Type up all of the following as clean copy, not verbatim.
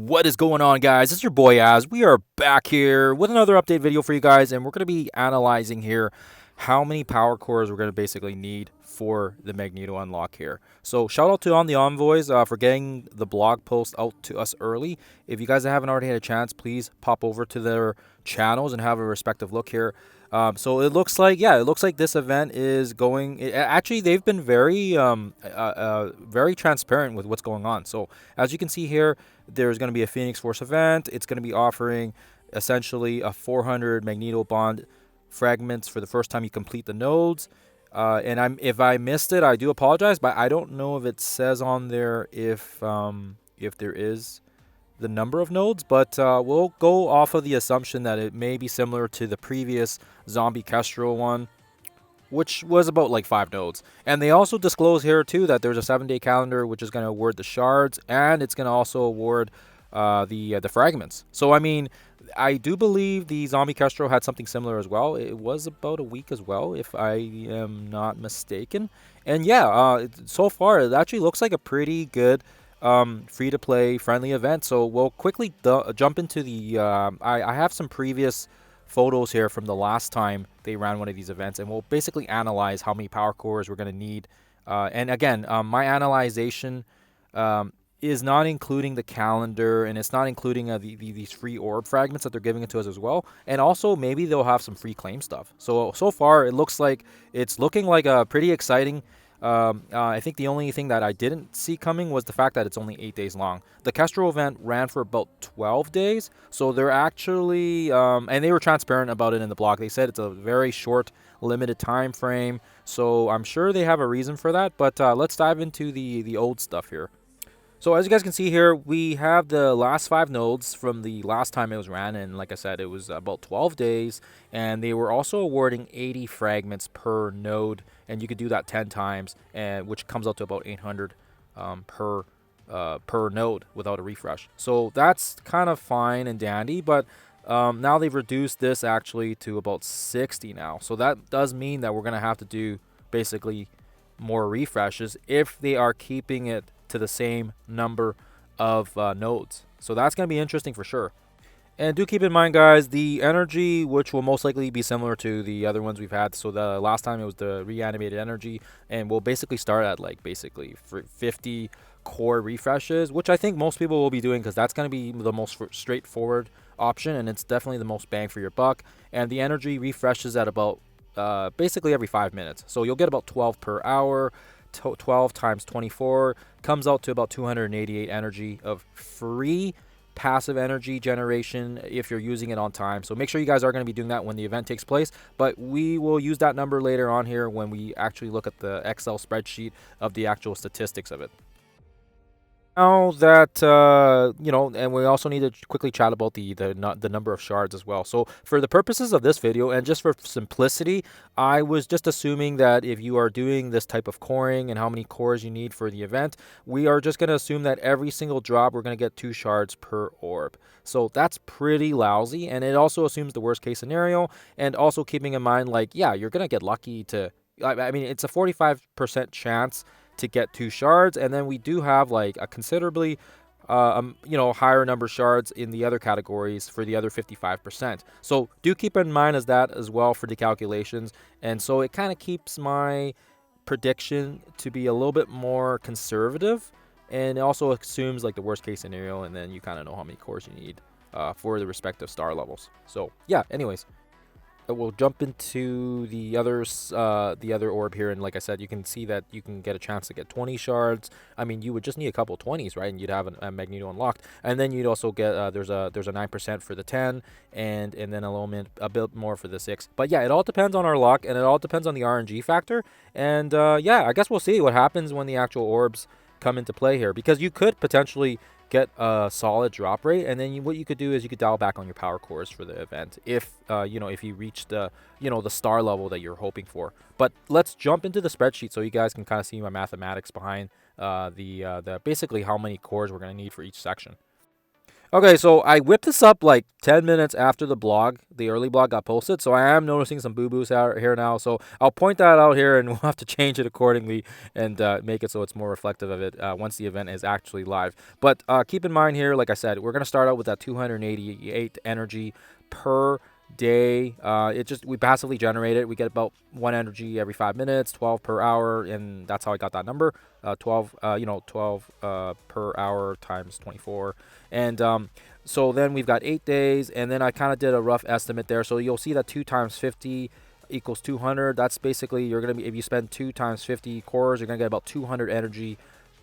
What is going on, guys? It's your boy Az. We are back here with another update video for you guys, and we're going to be analyzing here how many power cores we're going to basically need for the Magneto unlock here. So shout out to On the Envoys for getting the blog post out to us early. If you guys haven't already had a chance, please pop over to their channels and have a respective look here. So it looks like, yeah, it looks like this event is going. Actually, they've been very transparent with what's going on. So as you can see here, there's going to be a Phoenix Force event. It's going to be offering essentially a 400 Magneto bond fragments for the first time you complete the nodes. And if I missed it, I do apologize, but I don't know if it says on there if there is the number of nodes, but we'll go off of the assumption that it may be similar to the previous Zombie Kestrel one, which was about like 5 nodes. And they also disclose here too that there's a 7-day calendar which is going to award the shards, and it's going to also award the fragments. So I mean, I do believe the Zombie Kestrel had something similar as well. It was about a week as well, if I am not mistaken. And yeah, so far it actually looks like a pretty good free-to-play friendly event. So we'll quickly jump into the I have some previous photos here from the last time they ran one of these events, and we'll basically analyze how many power cores we're going to need. And again, my analyzation is not including the calendar, and it's not including these free orb fragments that they're giving it to us as well. And also maybe they'll have some free claim stuff. So far it looks like it's looking like a pretty exciting. I think the only thing that I didn't see coming was the fact that it's only 8 days long. The Kestrel event ran for about 12 days, so they're actually, and they were transparent about it in the blog. They said it's a very short, limited time frame, so I'm sure they have a reason for that. But let's dive into the old stuff here. So as you guys can see here, we have the last 5 nodes from the last time it was ran, and like I said, it was about 12 days, and they were also awarding 80 fragments per node, and you could do that 10 times, and which comes out to about 800 per node without a refresh. So that's kind of fine and dandy, but now they've reduced this actually to about 60 now. So that does mean that we're going to have to do basically more refreshes if they are keeping it to the same number of nodes. So that's going to be interesting for sure. And do keep in mind, guys, the energy, which will most likely be similar to the other ones we've had. So the last time it was the reanimated energy, and we'll basically start at like basically 50 core refreshes, which I think most people will be doing because that's going to be the most straightforward option, and it's definitely the most bang for your buck. And the energy refreshes at about basically every 5 minutes. So you'll get about 12 per hour. 12 times 24 comes out to about 288 energy of free passive energy generation if you're using it on time. So make sure you guys are going to be doing that when the event takes place, but we will use that number later on here when we actually look at the Excel spreadsheet of the actual statistics of it. Now that and we also need to quickly chat about the number of shards as well. So for the purposes of this video and just for simplicity, I was just assuming that if you are doing this type of coring and how many cores you need for the event, we are just going to assume that every single drop we're going to get 2 shards per orb. So that's pretty lousy, and it also assumes the worst case scenario, and also keeping in mind, like, yeah, you're going to get lucky to, I mean, it's a 45% chance to get 2 shards, and then we do have like a considerably higher number of shards in the other categories for the other 55%. So do keep in mind as that as well for the calculations, and so it kind of keeps my prediction to be a little bit more conservative, and it also assumes like the worst case scenario, and then you kind of know how many cores you need for the respective star levels. So yeah, anyways, we'll jump into the other orb here, and like I said, you can see that you can get a chance to get 20 shards. I mean, you would just need a couple 20s, right, and you'd have a Magneto unlocked. And then you'd also get there's a 9% for the 10, and then a bit more for the 6. But yeah, it all depends on our luck, and it all depends on the RNG factor. And yeah, I guess we'll see what happens when the actual orbs come into play here, because you could potentially get a solid drop rate, and then what you could do is you could dial back on your power cores for the event if if you reach the the star level that you're hoping for. But let's jump into the spreadsheet so you guys can kind of see my mathematics behind the basically how many cores we're going to need for each section. Okay, so I whipped this up like 10 minutes after the early blog got posted. So I am noticing some boo-boos out here now. So I'll point that out here and we'll have to change it accordingly and make it so it's more reflective of it once the event is actually live. But keep in mind here, like I said, we're going to start out with that 288 energy per day. We passively generate it. We get about 1 energy every 5 minutes, 12 per hour, and that's how I got that number. 12 per hour times 24. And so then we've got 8 days, and then I kind of did a rough estimate there. So you'll see that 2 times 50 equals 200. That's basically, you're going to be, if you spend 2 times 50 cores, you're going to get about 200 energy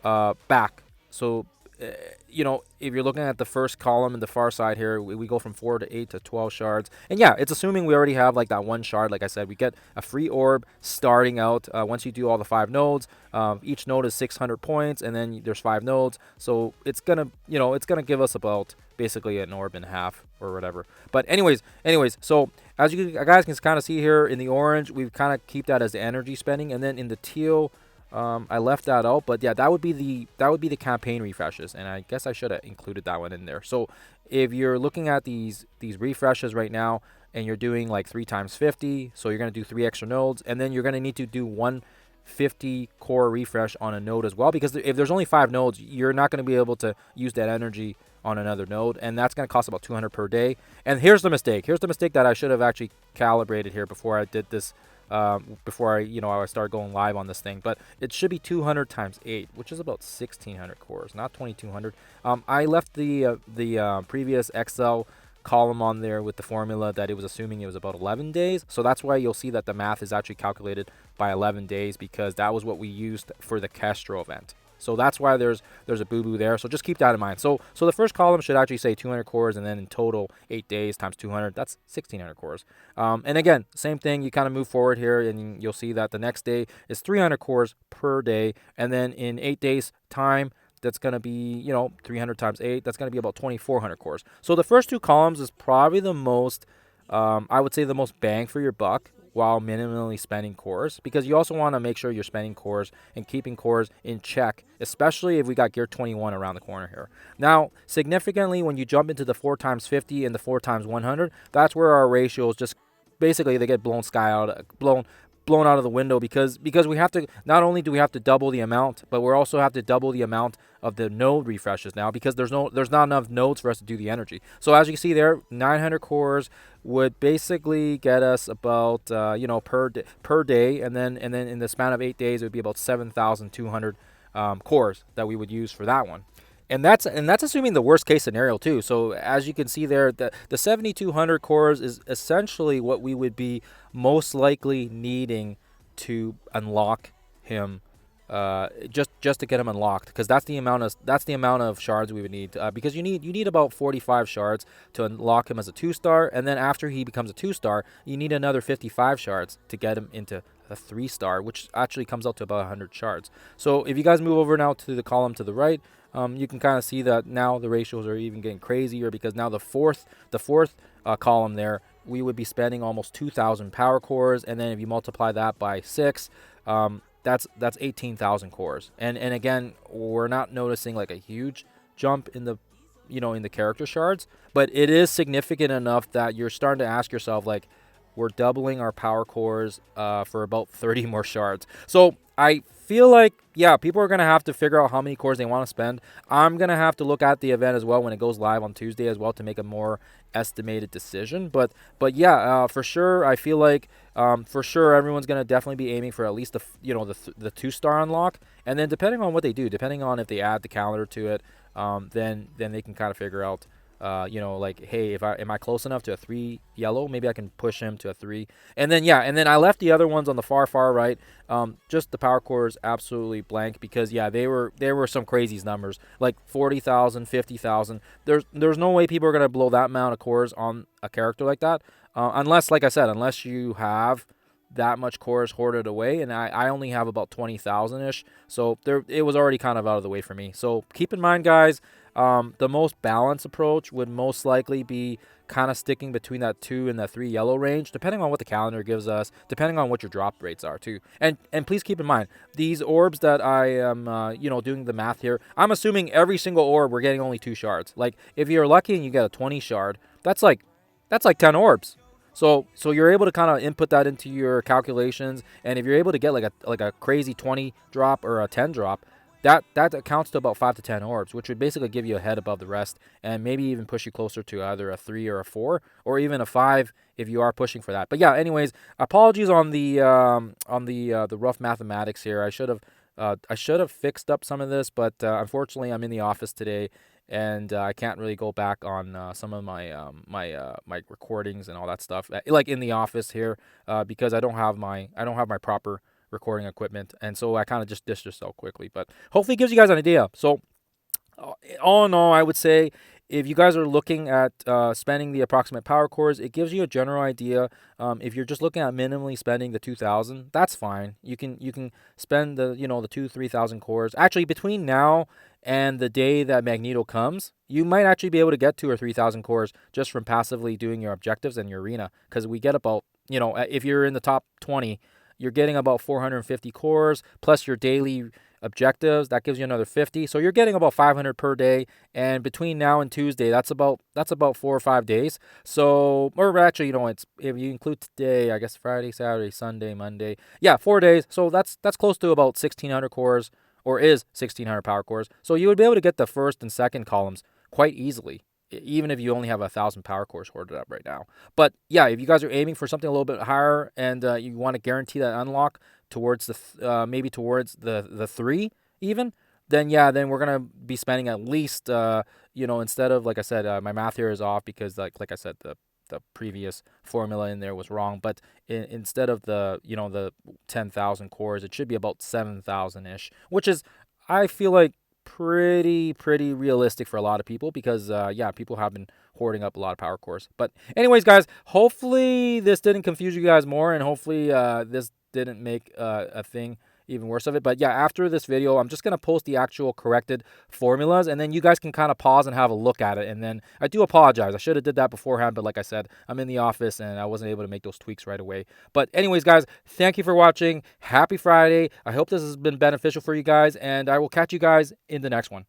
back. So, if you're looking at the first column in the far side here, we go from 4 to 8 to 12 shards. And yeah, it's assuming we already have like that one shard. Like I said, we get a free orb starting out once you do all the 5 nodes. Each node is 600 points, and then there's 5 nodes. So it's gonna, it's gonna give us about basically an orb and a half or whatever. But anyways, so as you guys can kind of see here in the orange, we kind of keep that as the energy spending, and then in the teal, I left that out, but yeah, that would be the campaign refreshes, and I guess I should have included that one in there. So if you're looking at these refreshes right now, and you're doing like 3 times 50, so you're gonna do 3 extra nodes, and then you're gonna need to do 150 core refresh on a node as well, because if there's only 5 nodes, you're not gonna be able to use that energy on another node, and that's gonna cost about 200 per day. And here's the mistake. Here's the mistake that I should have actually calibrated here before I did this. Before I started going live on this thing, but it should be 200 times 8, which is about 1600 cores, not 2200. I left the previous Excel column on there with the formula that it was assuming it was about 11 days. So that's why you'll see that the math is actually calculated by 11 days, because that was what we used for the Castro event. So that's why there's a boo-boo there. So just keep that in mind. So the first column should actually say 200 cores, and then in total 8 days times 200, that's 1600 cores. And again, same thing, you kind of move forward here, and you'll see that the next day is 300 cores per day, and then in 8 days time, that's going to be, 300 times 8, that's going to be about 2400 cores. So the first 2 columns is probably the most, I would say the most bang for your buck, while minimally spending cores, because you also want to make sure you're spending cores and keeping cores in check, especially if we got gear 21 around the corner here. Now, significantly, when you jump into the 4 times 50 and the 4 times 100, that's where our ratios just basically they get blown out of the window, because we have to, not only do we have to double the amount, but we also have to double the amount of the node refreshes now, because there's not enough nodes for us to do the energy. So as you can see there, 900 cores would basically get us about per day, and then in the span of 8 days it would be about 7,200 cores that we would use for that one. And that's assuming the worst case scenario too. So as you can see there, the 7,200 cores is essentially what we would be most likely needing to unlock him, just to get him unlocked, because that's the amount of shards we would need. Because you need about 45 shards to unlock him as a 2-star, and then after he becomes a 2-star, you need another 55 shards to get him into a 3-star, which actually comes out to about 100 shards. So if you guys move over now to the column to the right, you can kind of see that now the ratios are even getting crazier, because now the fourth column there, we would be spending almost 2,000 power cores, and then if you multiply that by 6, that's 18,000 cores. And again, we're not noticing like a huge jump in the character shards, but it is significant enough that you're starting to ask yourself, like, we're doubling our power cores for about 30 more shards. So I feel like, yeah, people are going to have to figure out how many cores they want to spend. I'm going to have to look at the event as well when it goes live on Tuesday as well to make a more estimated decision. But yeah, for sure, I feel like for sure everyone's going to definitely be aiming for at least the 2-star unlock. And then depending on what they do, depending on if they add the calendar to it, then they can kind of figure out, like, hey, am I close enough to a 3 yellow? Maybe I can push him to a 3. And then I left the other ones on the far right. Just the power cores absolutely blank, because yeah, they were some crazy numbers, like 40,000, 50,000. There's no way people are gonna blow that amount of cores on a character like that, unless, like I said, unless you have that much cores hoarded away, and I only have about 20,000 ish, so it was already kind of out of the way for me. So keep in mind, guys, The most balanced approach would most likely be kind of sticking between that 2 and that 3 yellow range, depending on what the calendar gives us, depending on what your drop rates are too. And please keep in mind, these orbs that I am doing the math here, I'm assuming every single orb we're getting only 2 shards. Like if you're lucky and you get a 20 shard, that's like 10 orbs. So you're able to kind of input that into your calculations, and if you're able to get like a crazy 20 drop or a 10 drop, that accounts to about 5 to 10 orbs, which would basically give you a head above the rest, and maybe even push you closer to either a 3 or a 4, or even a 5 if you are pushing for that. But yeah, anyways, apologies on the rough mathematics here. I should have fixed up some of this, but unfortunately, I'm in the office today, and I can't really go back on some of my recordings and all that stuff, like in the office here, because I don't have my proper recording equipment, and so I kind of just dished this out quickly. But hopefully, it gives you guys an idea. So all in all, I would say if you guys are looking at spending the approximate power cores, it gives you a general idea. If you're just looking at minimally spending the 2,000, that's fine. You can spend the 2,000-3,000 cores. Actually, between now and the day that Magneto comes, you might actually be able to get 2 or 3,000 cores just from passively doing your objectives and your arena, because we get about, if you're in the top 20, you're getting about 450 cores plus your daily objectives. That gives you another 50. So you're getting about 500 per day. And between now and Tuesday, that's about 4 or 5 days. So, or actually, it's, if you include today, I guess Friday, Saturday, Sunday, Monday, yeah, 4 days. So that's close to about 1,600 cores, or is 1,600 power cores. So you would be able to get the first and second columns quite easily, even if you only have 1,000 power cores hoarded up right now. But yeah, if you guys are aiming for something a little bit higher, and you want to guarantee that unlock towards maybe towards the 3 even, then yeah, then we're gonna be spending at least instead of, like I said, my math here is off because like I said, the previous formula in there was wrong. But instead of the 10,000 cores, it should be about 7,000 ish, which is, I feel like, pretty realistic for a lot of people, because yeah, people have been hoarding up a lot of power cores. But anyways, guys, hopefully this didn't confuse you guys more, and hopefully this didn't make a thing even worse of it. But yeah, after this video, I'm just going to post the actual corrected formulas, and then you guys can kind of pause and have a look at it. And then I do apologize, I should have did that beforehand, but like I said, I'm in the office and I wasn't able to make those tweaks right away. But anyways, guys, thank you for watching. Happy Friday. I hope this has been beneficial for you guys, and I will catch you guys in the next one.